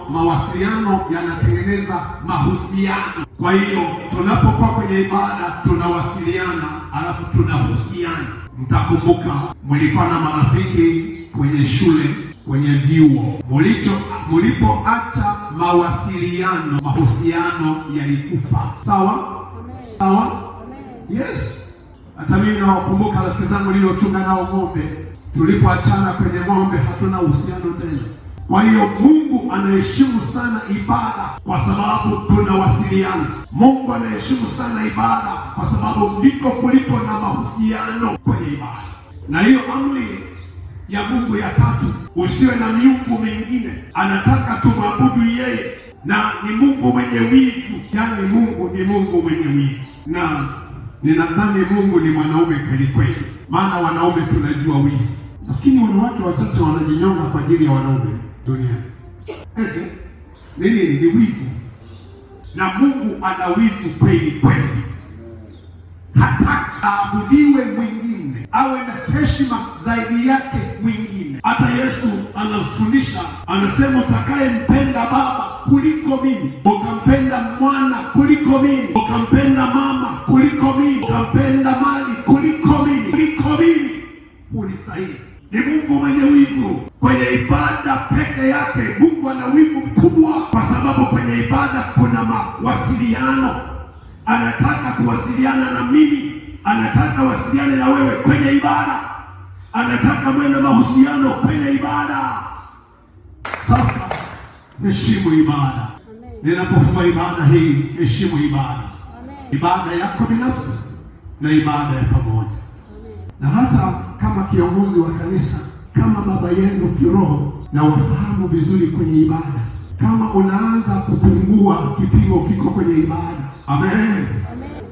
Mawasiliano yanatengeneza mahusiano. Kwa hiyo tunapokuwa kwenye ibada tunawasiliana, alafu tunahusiana. Mtakumbuka mlikuwa na marafiki kwenye shule, kwenye vyuo. Mlipoacha mawasiliano, mahusiano yalikufa. Sawa? Sawa? Yes. Hata mimi nawakumbuka rafiki zangu niliochunga nao ng'ombe. Tulipoachana kwenye ng'ombe hatuna uhusiano tena. Kwa hiyo Mungu anaheshimu sana ibada kwa sababu tunawasiliana. Mungu anaheshimu sana ibada kwa sababu ndiko kulipo na mahusiano kwenye ibada. Na hiyo amri ya Mungu ya tatu, usiwe na miungu mingine, anataka tumwabudu yeye, na ni Mungu mwenye wivu. Yaani Mungu ni Mungu mwenye wivu, na ninadhani Mungu ni mwanaume kweli kweli, maana wanaume tunajua wivu. Lakini wanawake wachache wanajinyonga kwa ajili ya wanaume duniani. Nini ni wivu? Na Mungu ana wivu kweli kweli. Hataka aabudiwe mwingine, awe na heshima zaidi yake mwingine. Hata Yesu anafundisha, anasema utakayempenda baba kuliko mimi, ukampenda mwana kuliko mimi, ukampenda mama kuliko mimi, ukampenda mali kuliko mimi, ulistahili. Ni Mungu mwenye wivu. Kwenye ibada peke yake Mungu ana wivu mkubwa, kwa sababu kwenye ibada kuna mawasiliano. Anataka kuwasiliana na mimi, anataka wasiliane na wewe kwenye ibada, anataka mwende mahusiano kwenye ibada. Sasa heshimu ibada. Ninapofunga ibada hii, heshimu ibada. Ibada yako binafsi na ibada ya pamoja. Na hata kama kiongozi wa kanisa, kama baba yenu kiroho, na wafahamu vizuri kwenye ibada. Kama unaanza kupungua, kipimo kiko kwenye ibada. Amen.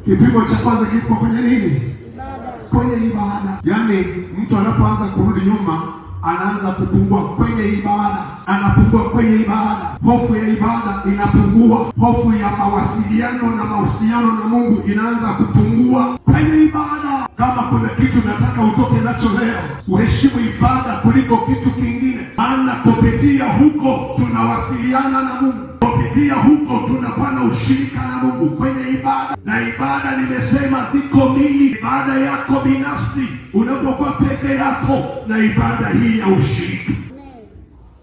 Kipimo cha kwanza kiko kwenye nini? Ibada. Kwenye ibada. Yaani mtu anapoanza kurudi nyuma, anaanza kupungua kwenye ibada, anapungua kwenye ibada. Hofu ya ibada inapungua, hofu ya mawasiliano na mahusiano na Mungu inaanza kupungua kwenye ibada. Kama kuna kitu nataka utoke nacho leo, uheshimu ibada kuliko kitu kingine, maana kupitia huko tunawasiliana na Mungu, kupitia huko tunakuwa na ushirika na Mungu kwenye ibada. Na ibada nimesema ziko mbili: ibada yako binafsi unapokuwa peke yako, na ibada hii ya ushirika.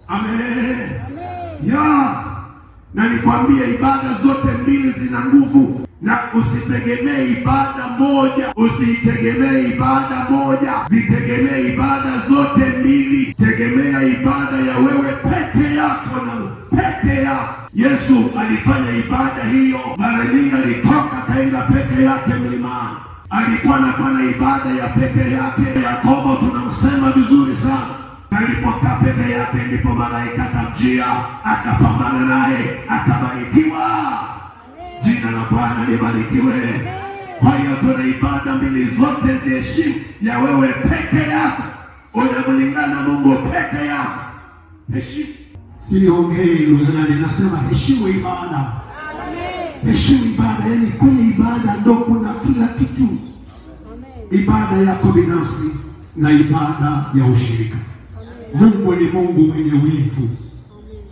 Amen. Ya, na nikwambie ibada zote mbili zina nguvu, na usitegemee ibada moja, usitegemee ibada moja, zitegemee ibada zote mbili. Tegemea ibada ya wewe peke yako na peke yako. Yesu alifanya ibada hiyo mara nyingi, alitoka kaenda peke yake mlimani, alikuwa anafanya ibada ya peke yake. Yakobo tunamsema vizuri sana, alipokaa peke yake ndipo malaika akamjia, akapambana naye, akabarikiwa. Jina la Bwana libarikiwe. Kwa hiyo tuna ibada mbili, zote ziheshimu. Ya wewe peke yako, unamlingana Mungu peke yako, heshimu. Siniongei lugha gani, nasema heshimu ibada. Heshimu ibada, yaani kwenye ibada ndo kuna kila kitu. Ibada yako binafsi na ibada ya ushirika. Mungu ni Mungu mwenye wivu.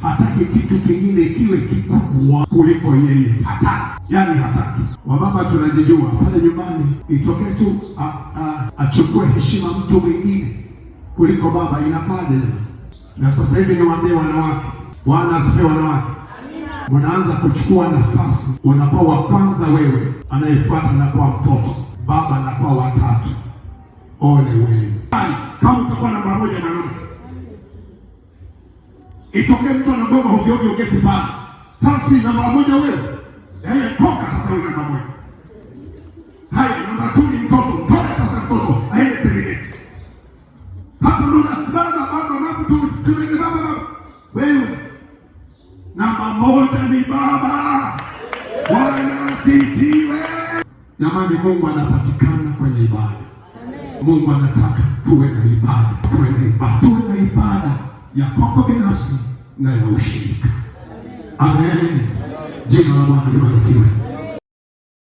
Hataki kitu kingine kiwe kikubwa kuliko yeye. Hataki. Yaani hataki. Wababa tunajijua pale nyumbani, itokee tu achukue heshima mtu mwingine kuliko baba, inapaje? Na sasa hivi niwaambie wanawake, Bwana asifiwe wanawake. Mnaanza kuchukua nafasi, unakuwa wa kwanza wewe, anayefuata anakuwa mtoto, baba anakuwa watatu. Ole wewe. Kama utakuwa namba moja na namba, itokee mtu anagonga hovyo hovyo uketi pale. Sasa namba moja wewe. Toka sasa wewe namba moja. Haya namba 2 ni mtoto. Toka sasa mtoto. Aende pembeni. Hapo ndo baba tunaenda baba. Wewe namba moja ni baba. Bwana asifiwe. Jamani, Mungu anapatikana kwenye ibada. Mungu anataka tuwe na ibada. Tuwe na ibada ya kwako binafsi na ya ushirika. Amen. Jina la Bwana libarikiwe.